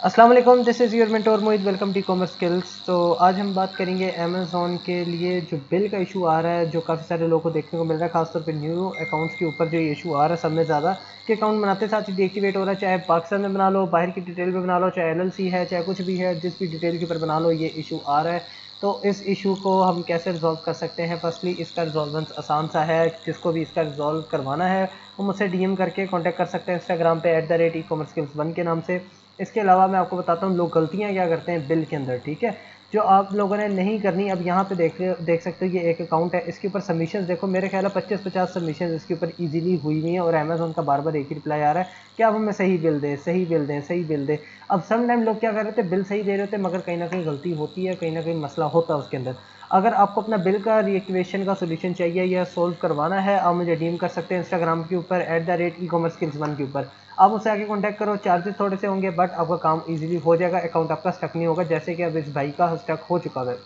अस्सलाम वालेकुम, this is your mentor Mohit. Welcome to commerce skills. तो आज हम बात करेंगे अमेज़ॉन के लिए जो बिल का इशू आ रहा है, जो काफ़ी सारे लोगों को देखने को मिल रहा है, खासतौर पे न्यू अकाउंट्स के ऊपर जो ये इशू आ रहा है सब में ज़्यादा कि अकाउंट बनाते साथ ही डीएक्टिवेट हो रहा है। चाहे पाकिस्तान में बना लो, बाहर की डिटेल में बना लो, चाहे एलएलसी है, चाहे कुछ भी है, जिस भी डिटेल के ऊपर बना लो ये इशू आ रहा है। तो इस इशू को हम कैसे रिजॉल्व कर सकते हैं? फर्स्टली इसका रिजॉल्वेंस आसान सा है। जिसको भी इसका रिजॉल्व करवाना है वो मुझसे डीएम करके कांटेक्ट कर सकते हैं इंस्टाग्राम पे @ecommerceskills1 के नाम से। इसके अलावा मैं आपको बताता हूँ लोग गलतियाँ क्या करते हैं बिल के अंदर, ठीक है, जो आप लोगों ने नहीं करनी। अब यहाँ पे देख सकते हो ये एक अकाउंट है, इसके ऊपर सबमिशंस देखो, मेरे ख्याल है 25-50 सबमिशन इसके ऊपर इजीली हुई हुई हैं और अमेजोन का बार बार एक ही रिप्लाई आ रहा है कि आप हमें सही बिल दें, सही बिल दें, सही बिल दें। अब सम टाइम लोग क्या कर रहे थे, बिल सही दे रहे थे मगर कहीं ना कहीं गलती होती है, कहीं ना कहीं मसला होता है उसके अंदर। अगर आपको अपना बिल का रिएक्टिवेशन का सोल्यूशन चाहिए या सोल्व करवाना है, आप मुझे डीएम कर सकते हैं इंस्टाग्राम के ऊपर @ecommerceskills1 के ऊपर। आप उससे आके कांटेक्ट करो। चार्जेस थोड़े से होंगे बट आपका काम इजीली हो जाएगा, अकाउंट आपका स्टक नहीं होगा, जैसे कि अब इस भाई का स्टक हो चुका है।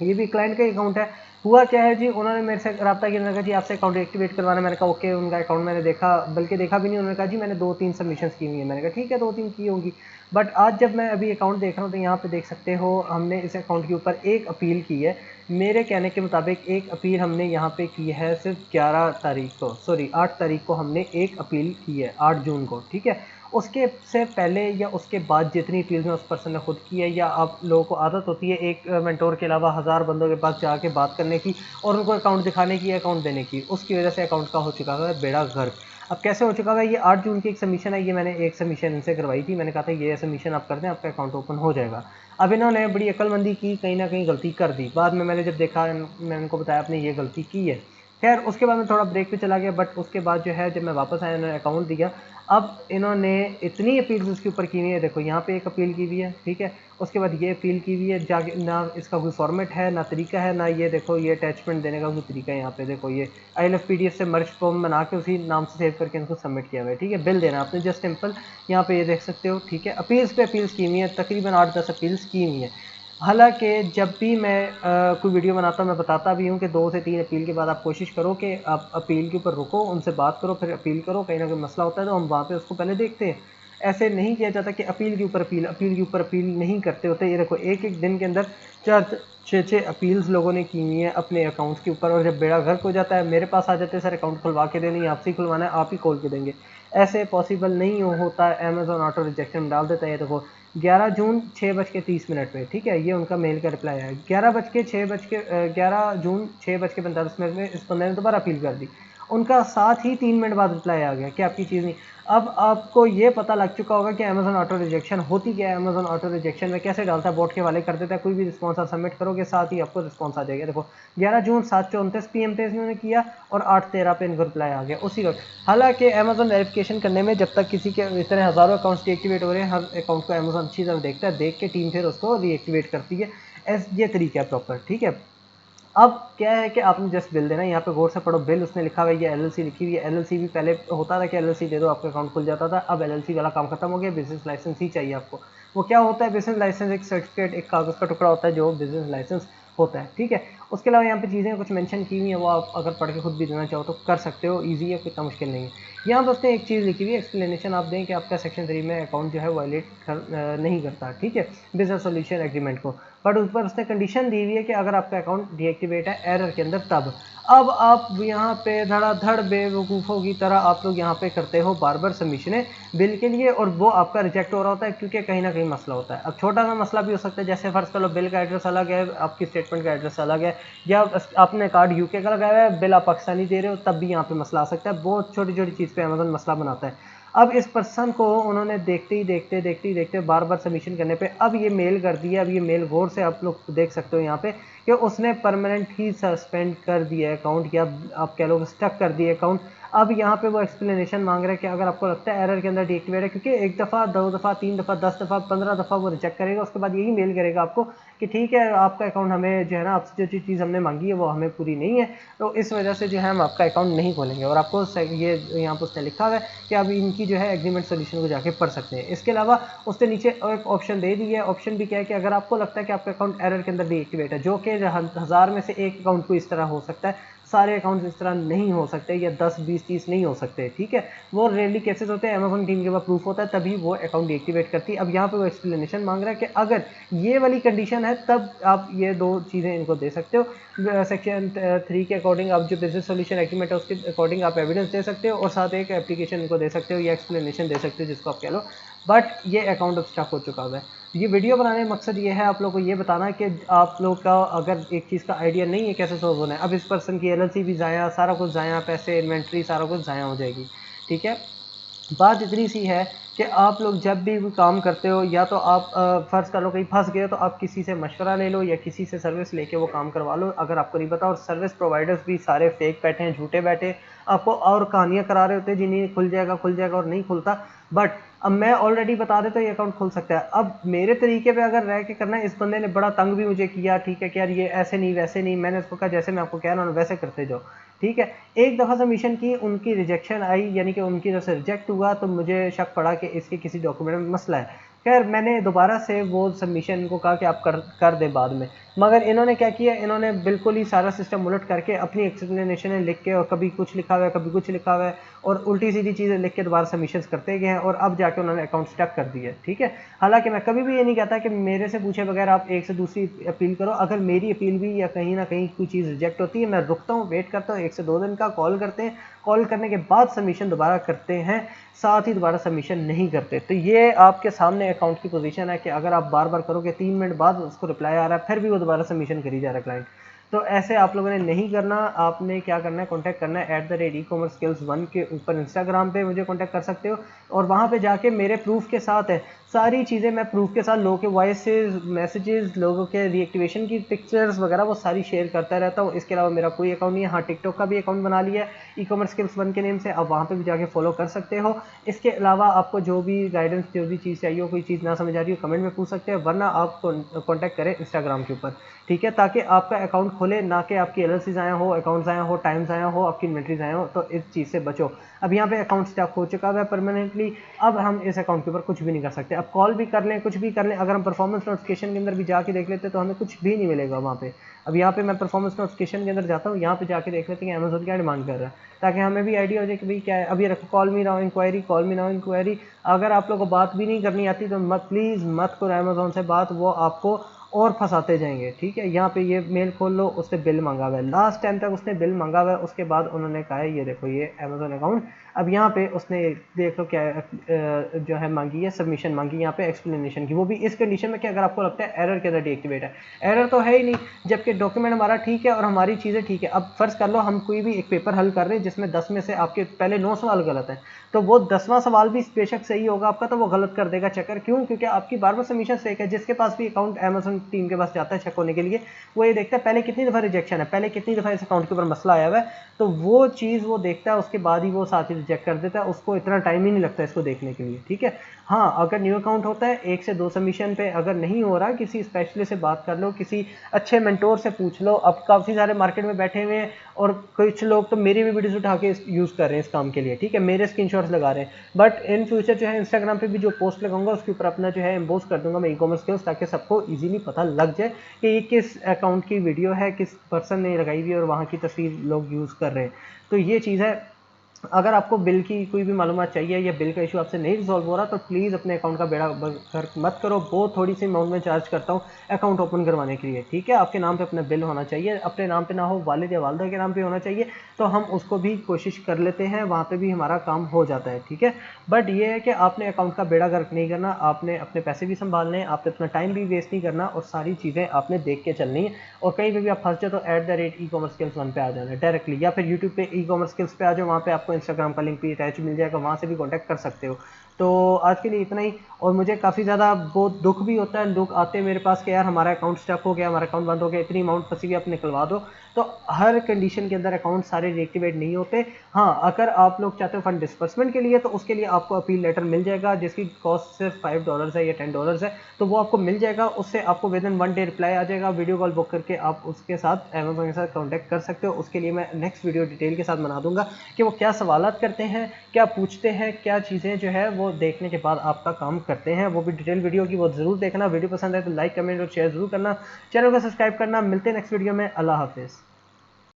ये भी क्लाइंट का अकाउंट है। हुआ क्या है जी, उन्होंने मेरे से रब्ता किया, मैंने कहा जी आपसे अकाउंट एक्टिवेट करवाना है। मैंने कहा ओके, उनका अकाउंट मैंने देखा, बल्कि देखा भी नहीं, उन्होंने कहा जी मैंने 2-3 सबमिशंस की हुई है। मैंने कहा ठीक है 2-3 की होंगी, बट आज जब मैं अभी अकाउंट देख रहा हूँ तो यहाँ पे देख सकते हो हमने इस अकाउंट के ऊपर एक अपील की है। मेरे कहने के मुताबिक एक अपील हमने यहाँ पे की है सिर्फ 11 तारीख को, सॉरी 8 तारीख को हमने एक अपील की है, 8 जून को, ठीक है। उसके से पहले या उसके बाद जितनी अपील में उस पर्सन ने खुद की है, या आप लोगों को आदत होती है एक मेंटोर के अलावा 1000 बंदों के पास जाके बात करने की और उनको अकाउंट दिखाने की, अकाउंट देने की, उसकी वजह से अकाउंट का हो चुका है बेड़ा गर्क। अब कैसे हो चुका है, ये 8 जून की एक सबमिशन है, ये मैंने एक सबमिशन इनसे करवाई थी। मैंने कहा था ये सबमिशन आप कर दें, आपका अकाउंट ओपन हो जाएगा। अब इन्होंने बड़ी अक्लमंदी की, कहीं ना कहीं गलती कर दी। बाद में मैंने जब देखा, मैंने इनको बताया आपने ये गलती की है। खैर उसके बाद मैं थोड़ा ब्रेक पे चला गया, बट उसके बाद जो है जब मैं वापस आया इन्होंने अकाउंट दिया। अब इन्होंने इतनी अपील्स उसके ऊपर की हुई है, देखो यहाँ पे एक अपील की हुई है, ठीक है, उसके बाद ये अपील की हुई है, जाके ना इसका कोई फॉर्मेट है, ना तरीका है, ना ये देखो ये अटैचमेंट देने का कोई तरीका है। यहाँ पे देखो ये ILF PDF से मर्ज फॉर्म बना के उसी नाम से सेव करके इनको सबमिट किया हुआ है, ठीक है। बिल देना आपने जस्ट सिंपल, यहाँ पे ये देख सकते हो, ठीक है। अपील्स पे अपील्स की हुई है, तकरीबन 8-10 अपील्स की हुई है। हालांकि जब भी मैं कोई वीडियो बनाता हूँ मैं बताता भी हूँ कि 2 से 3 अपील के बाद आप कोशिश करो कि आप अपील के ऊपर रुको, उनसे बात करो, फिर अपील करो। कहीं ना कहीं मसला होता है तो हम वहाँ पे उसको पहले देखते हैं। ऐसे नहीं किया जाता कि अपील के ऊपर अपील, अपील के ऊपर अपील नहीं करते होते। ये देखो एक एक दिन के अंदर 4-6 अपील्स लोगों ने की हुई हैं अपने अकाउंट्स के ऊपर, और जब बेड़ा गर्क हो जाता है मेरे पास आ जाते हैं, सर अकाउंट खुलवा के देनी, आपसे ही खुलवाना है, आप ही खोल के देंगे। ऐसे पॉसिबल नहीं होता है, अमेजोन ऑटो रिजेक्शन डाल देता है। ये देखो 11 जून 6:30 पे, ठीक है, ये उनका मेल का रिप्लाई है। 11 जून 6:45 में इस बंदे ने दोबारा अपील कर दी। उनका साथ ही 3 मिनट बाद रिप्लाई आ गया कि आपकी चीज़ नहीं। अब आपको ये पता लग चुका होगा कि अमेजोन ऑटो रिजेक्शन होती क्या है। अमेजोन ऑटो रिजेक्शन में कैसे डालता है, बोट के वाले कर देता है, कोई भी रिस्पॉन्स आप सबमिट करोगे साथ ही आपको रिस्पॉन्स आ जाएगा। देखो 11 जून 7:34 PM पे इन्होंने किया और 8:13 पे इनको रिप्लाई आ गया उसी वक्त। हालांकि अमेजोन वेरिफिकेशन करने में जब तक किसी के इस तरह हज़ारों अकाउंट्स डीएक्टिवेट हो रहे हैं, हर अकाउंट को अमेजोन अच्छी तरह देखता है, देख के टीम फिर उसको रीएक्टिवेट करती है। ये तरीका है प्रॉपर, ठीक है। अब क्या है कि आपने जस्ट बिल देना है, यहाँ पे गौर से पढ़ो, बिल उसने लिखा हुआ है, ये एलएलसी लिखी हुई है। एलएलसी भी पहले होता था कि एलएलसी दे दो आपका अकाउंट खुल जाता था, अब एलएलसी वाला काम खत्म हो गया, बिजनेस लाइसेंस ही चाहिए आपको। वो क्या होता है, बिजनेस लाइसेंस एक सर्टिफिकेट, एक कागज़ का टुकड़ा होता है जो बिजनेस लाइसेंस होता है, ठीक है। उसके अलावा यहाँ पे चीज़ें कुछ मेंशन की हुई हैं, वो आप अगर पढ़ के खुद भी देना चाहो तो कर सकते हो, ईजी है, इतना मुश्किल नहीं है। यहाँ पर उसने एक चीज़ लिखी हुई है, एक्सप्लेनेशन आप दें कि आपका सेक्शन 3 में अकाउंट जो है वायलेट नहीं करता, ठीक है, बिजनेस सोल्यूशन एग्रीमेंट को। बट उस पर उसने कंडीशन दी हुई है कि अगर आपका अकाउंट डीएक्टिवेट है एरर के अंदर तब। अब आप यहाँ पे धड़ाधड़ बेवकूफ़ों की तरह आप लोग यहाँ पे करते हो बार बार सबमिशनें बिल के लिए, और वो आपका रिजेक्ट हो रहा होता है क्योंकि कहीं ना कहीं मसला होता है। अब छोटा सा मसला भी हो सकता है, जैसे फर्ज कर लो बिल का एड्रेस अलग है, आपकी स्टेटमेंट का एड्रेस अलग है, या आपने कार्ड यूके का लगाया है, बिल आप पाकिस्तानी दे रहे हो, तब भी यहाँ पे मसला आ सकता है। बहुत छोटी छोटी चीज़ पे अमेजोन मसला बनाता है। अब इस पर्सन को उन्होंने देखते ही देखते बार बार सबमिशन करने पे अब ये मेल कर दिया। अब ये मेल गौर से आप लोग देख सकते हो यहाँ पे कि उसने परमानेंट ही सस्पेंड कर दिया अकाउंट, या आप कह लो स्टक कर दिया अकाउंट। अब यहाँ पे वो एक्सप्लेनेशन मांग रहा है कि अगर आपको लगता है एरर के अंदर डीएक्टिवेट है, क्योंकि 1 दफ़ा 2 दफ़ा 3 दफ़ा 10 दफ़ा 15 दफ़ा वो रिजेक्ट करेगा, उसके बाद यही मेल करेगा आपको कि ठीक है आपका अकाउंट हमें जो है ना, आपसे जो चीज़ हमने मांगी है वो हमें पूरी नहीं है, तो इस वजह से जो है हम आपका अकाउंट नहीं खोलेंगे। और आपको ये यहाँ पर उसने लिखा हुआ है कि आप इनकी जो है एग्रीमेंट सोल्यूशन को जाके पढ़ सकते हैं। इसके अलावा उसने नीचे एक ऑप्शन दे दी है। ऑप्शन भी क्या है कि अगर आपको लगता है कि आपका अकाउंट एरर के अंदर डीएक्टिवेट है, जो कि 1000 में से एक अकाउंट को इस तरह हो सकता है, सारे अकाउंट्स इस तरह नहीं हो सकते, या 10 20 30 नहीं हो सकते, ठीक है। वो रेयरली केसेस होते हैं, अमेजोन टीम के पास प्रूफ होता है तभी वो अकाउंट डीएक्टिवेट करती है। अब यहाँ पे वो एक्सप्लेनेशन मांग रहा है कि अगर ये वाली कंडीशन है तब आप ये 2 चीज़ें इनको दे सकते हो। सेक्शन 3 के अकॉर्डिंग आप जो बिजनेस सॉल्यूशन एग्रीमेंट है उसके अकॉर्डिंग आप एविडेंस दे सकते हो, और साथ एक एप्लीकेशन इनको दे सकते हो या एक्सप्लेनेशन दे सकते हो, जिसको आप कह लो। बट ये अकाउंट अब स्टक हो चुका हुआ है। ये वीडियो बनाने का मकसद ये है आप लोगों को ये बताना कि आप लोग का अगर एक चीज़ का आइडिया नहीं है कैसे सॉल्व होना है, अब इस पर्सन की एलएलसी भी ज़ाया, सारा कुछ ज़ाया, पैसे, इन्वेंट्री, सारा कुछ ज़ाया हो जाएगी, ठीक है। बात इतनी सी है कि आप लोग जब भी काम करते हो, या तो आप फ़र्ज़ कर लो कहीं फंस गए तो आप किसी से मशवरा ले लो या किसी से सर्विस लेके वो काम करवा लो, अगर आपको नहीं पता। और सर्विस प्रोवाइडर्स भी सारे फेक बैठे हैं, झूठे बैठे, आपको और कहानियाँ करा रहे होते हैं जिन्हें खुल जाएगा और नहीं खुलता। बट अब मैं ऑलरेडी बता देता हूँ ये अकाउंट खुल सकता है। अब मेरे तरीके पे अगर रह के करना है, इस बंदे ने बड़ा तंग भी मुझे किया, ठीक है कि यार ये ऐसे नहीं वैसे नहीं, मैंने उसको कहा जैसे मैं आपको कह रहा हूँ वैसे करते जाओ, ठीक है। एक दफ़ा सबमिशन की, उनकी रिजेक्शन आई, यानी कि उनकी तरफ से रिजेक्ट हुआ, तो मुझे शक पड़ा कि इसके किसी डॉक्यूमेंट में मसला है। खैर मैंने दोबारा से वो सबमिशन इनको कहा कि आप कर दें बाद में, मगर इन्होंने क्या किया, इन्होंने बिल्कुल ही सारा सिस्टम उलट करके अपनी एक्सप्लेनेशन लिख के, और कभी कुछ लिखा हुआ है कभी कुछ लिखा हुआ है, और उल्टी सीधी चीज़ें लिख के दोबारा सबमिशंस करते गए हैं, और अब जाके उन्होंने अकाउंट स्टक कर दिया, ठीक है। हालांकि मैं कभी भी ये नहीं कहता कि मेरे से पूछे बगैर आप एक से दूसरी अपील करो। अगर मेरी अपील भी या कहीं ना कहीं कोई चीज़ रिजेक्ट होती है, मैं रुकता हूँ, वेट करता हूँ 1 से 2 दिन का, कॉल करते हैं, कॉल करने के बाद सबमिशन दोबारा करते हैं, साथ ही दोबारा सबमिशन नहीं करते। तो ये आपके सामने अकाउंट की पोजीशन है कि अगर आप बार बार करोगे, 3 मिनट बाद उसको रिप्लाई आ रहा है, फिर भी वो दोबारा सबमिशन करी जा रहा है क्लाइंट। तो ऐसे आप लोगों ने नहीं करना। आपने क्या करना है, कॉन्टैक्ट करना है @ecommerceskills1 के ऊपर इंस्टाग्राम पे मुझे कॉन्टैक्ट कर सकते हो, और वहाँ पे जाके मेरे प्रूफ के साथ है सारी चीज़ें, मैं प्रूफ के साथ लोगों के वॉइसेस, मैसेजेस, लोगों के रीएक्टिवेशन की पिक्चर्स वगैरह वो सारी शेयर करता रहता हूँ। इसके अलावा मेरा कोई अकाउंट नहीं है। हाँ, टिकटॉक का भी अकाउंट बना लिया है ecommerceskills1 के नेम से, आप वहाँ पे भी जाके फॉलो कर सकते हो। इसके अलावा आपको जो भी गाइडेंस, जो भी चीज़ चाहिए हो, कोई चीज़ ना समझ आ रही हो, कमेंट में पूछ सकते हैं, वरना आप कॉन्टैक्ट करें इंस्टाग्राम के ऊपर, ठीक है, ताकि आपका अकाउंट खुले, ना कि आपकी एलएलसीज आया हो, अकाउंट्स आया हो, टाइम्स आया हो, आपकी इन्वेंट्रीज आया हो। तो इस चीज़ से बचो। अब यहाँ पे अकाउंट स्टक हो चुका है परमानेंटली, अब हम इस अकाउंट के ऊपर कुछ भी नहीं कर सकते। अब कॉल भी कर लें, कुछ भी कर लें, अगर हम परफॉर्मेंस नोटिफिकेशन के अंदर भी जाके देख लेते तो हमें कुछ भी नहीं मिलेगा वहाँ पे। अब यहाँ पे मैं परफॉर्मेंस नोटिफिकेशन के अंदर जाता हूँ, यहाँ पे जाके देख लेते हैं कि अमेजोन क्या डिमांड कर रहा है, ताकि हमें भी आइडिया हो जाए कि भाई क्या है। अभी रखो call me now inquiry, call me now inquiry. अगर आप लोगों को बात भी नहीं करनी आती तो मत, प्लीज़ मत करो अमेजोन से बात, वो आपको और फंसाते जाएंगे, ठीक है। यहाँ पे ये मेल खोल लो, उसने बिल मंगा हुआ है, लास्ट टाइम तक उसने बिल मंगा हुआ है, उसके बाद उन्होंने कहा है ये देखो ये अमेजोन अकाउंट। अब यहाँ पे उसने देख लो क्या जो है मांगी है, सबमिशन मांगी यहाँ पे एक्सप्लेनेशन की, वो भी इस कंडीशन में कि अगर आपको लगता है एरर के अंदर डीएक्टिवेट है। एरर तो है ही नहीं, जबकि डॉक्यूमेंट हमारा ठीक है और हमारी चीज़ें ठीक है। अब फर्ज कर लो हम कोई भी एक पेपर हल कर रहे हैं जिसमें 10 में से आपके पहले 9 सवाल गलत हैं, तो वो 10वां सवाल भी बेशक सही होगा आपका, तो वो गलत कर देगा चेकर। क्यों? क्योंकि आपकी बार बार सबमिशन फेक है। जिसके पास भी अकाउंट अमेजोन टीम के पास जाता है चेक होने के लिए, वो ये देखता है पहले कितनी दफ़ा रिजेक्शन है, पहले कितनी दफ़ा इस अकाउंट के ऊपर मसला आया हुआ है, तो वो चीज़ वो देखता है, उसके बाद ही वो साथ ही रिजेक्ट कर देता है। उसको इतना टाइम ही नहीं लगता इसको देखने के लिए, ठीक है। हाँ, अगर न्यू अकाउंट होता है 1 से 2 सबमिशन पे, अगर नहीं हो रहा किसी स्पेशलिस्ट से बात कर लो, किसी अच्छे मेंटोर से पूछ लो। अब काफ़ी सारे मार्केट में बैठे हुए हैं और कुछ लोग तो मेरी भी वीडियोस उठा के यूज़ कर रहे हैं इस काम के लिए, ठीक है, मेरे स्क्रीनशॉट्स लगा रहे हैं। बट इन फ्यूचर जो है इंस्टाग्राम पे भी जो पोस्ट लगाऊंगा उसके ऊपर अपना जो है एम्बोस कर दूंगा मैं ई-कॉमर्स स्किल्स, ताकि सबको इजीली पता लग जाए कि ये किस अकाउंट की वीडियो है, किस पर्सन ने लगाई हुई है और वहाँ की तस्वीर लोग यूज़ कर रहे हैं। तो ये चीज़ है। अगर आपको बिल की कोई भी मालूमात चाहिए या बिल का इशू आपसे नहीं रिजॉल्व हो रहा, तो प्लीज़ अपने अकाउंट का बेड़ा गर्क मत करो। बहुत थोड़ी सी अमाउंट में चार्ज करता हूँ अकाउंट ओपन करवाने के लिए, ठीक है। आपके नाम पे अपना बिल होना चाहिए, अपने नाम पे ना हो, वालिद या वालदा के नाम पे होना चाहिए, तो हम उसको भी कोशिश कर लेते हैं, वहाँ पे भी हमारा काम हो जाता है, ठीक है। बट ये है कि आपने अकाउंट का बेड़ा गर्क नहीं करना, आपने अपने पैसे भी संभालने हैं, आपने अपना टाइम भी वेस्ट नहीं करना, और सारी चीज़ें आपने देख के चलनी है। और कहीं पे भी आप फंस जाए तो @ecommerceskills1 पे आ जाना है डायरेक्टली, या फिर यूट्यूब पे ई-कॉमर्स स्किल्स पे आ जाओ, वहाँ पे आपको इंस्टाग्राम का लिंक भी अटैच मिल जाएगा, वहाँ से भी कॉन्टैक्ट कर सकते हो। तो आज के लिए इतना ही। और मुझे काफ़ी ज़्यादा बहुत दुख भी होता है, लोग आते हैं मेरे पास कि यार हमारा अकाउंट स्टक हो गया, हमारा अकाउंट बंद हो गया, इतनी अमाउंट फंसी हुई, आप निकलवा दो। तो हर कंडीशन के अंदर अकाउंट सारे रिएक्टिवेट नहीं होते। हाँ, अगर आप लोग चाहते हो फंड डिस्बर्समेंट के लिए, तो उसके लिए आपको अपील लेटर मिल जाएगा, जिसकी कॉस्ट सिर्फ $5 है या $10 है, तो वो आपको मिल जाएगा। उससे आपको विद इन 1 डे रिप्लाई आ जाएगा, वीडियो कॉल बुक करके आप उसके साथ अमेजोन के साथ कॉन्टैक्ट कर सकते हो। उसके लिए मैं नेक्स्ट वीडियो डिटेल के साथ बना दूंगा कि वो क्या सवालात करते हैं, क्या पूछते हैं, क्या चीज़ें जो है वो देखने के बाद आपका काम करते हैं। वो भी डिटेल वीडियो की, वो ज़रूर देखना। वीडियो पसंद है तो लाइक, कमेंट और शेयर ज़रूर करना। चैनल को सब्सक्राइब करना। मिलते हैं नेक्स्ट वीडियो में। अल्लाह हाफिज़।